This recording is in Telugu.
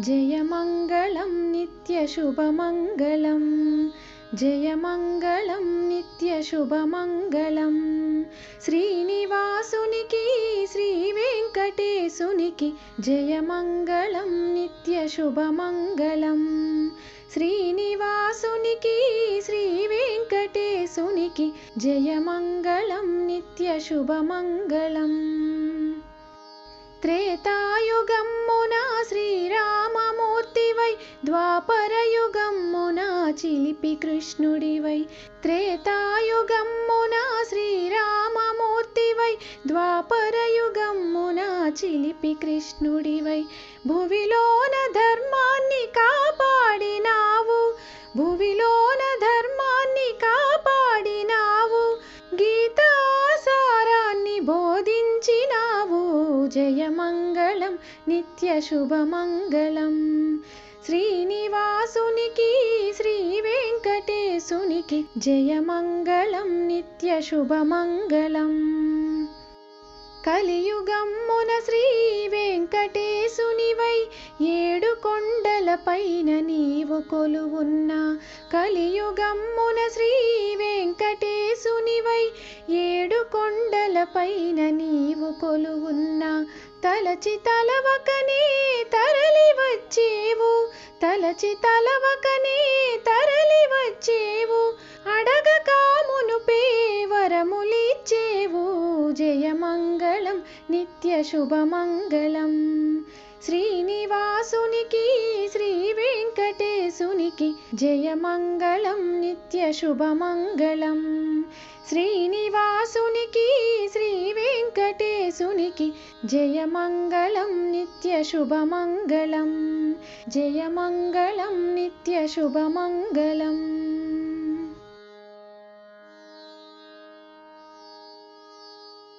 జయమంగళం నిత్యశుభమంగళం. జయమంగళం నిత్యశుభమంగళం. శ్రీనివాసునికి శ్రీ వెంకటేశునికి జయమంగళం నిత్యశుభమంగళం. శ్రీనివాసునికి శ్రీ వెంకటేశునికి జయమంగళం నిత్యశుభమంగళం. త్రేతాయుగమ్మున శ్రీరామమూర్తివై, ద్వాపరయుగమ్మున చిలిపి కృష్ణుడివై. త్రేతాయుగమ్మున శ్రీరామమూర్తివై, ద్వాపరయుగమ్మున చిలిపి కృష్ణుడివై. భువిలోన ధర్మాన్ని కాపాడినావు, భువిలోన ధర్మాన్ని కాపాడినావు, గీతాసారాన్ని బోధించినావు. జయమంగళం నిత్యశుభమంగళం. శ్రీనివాసునికి శ్రీ వెంకటేశునికి జయమంగళం నిత్యశుభమంగళం. కలియుగమ్మున శ్రీ వెంకటేశునివై, ఏడు కొండలపైన నీవు కొలువున్నా. కలియుగమ్మున శ్రీ వెంకటేశునివై, ఏడు కొండలపైన నీవు కొలువున్నా. తలచి తలవకనే తరలి వచ్చేవు, తలచి తలవకనే తరలి వచ్చేవు, అడగక మునుపే వరములిచ్చేవు. జయమంగళం నిత్యశుభమంగళం. శ్రీనివాసునికి శ్రీ వెంకటేశునికి జయమంగళం నిత్యశుభమంగళం. శ్రీనివాసునికి శ్రీ వెంకటేశునికి జయమంగళం నిత్యశుభమంగళం. జయమంగళం నిత్యశుభమంగళం.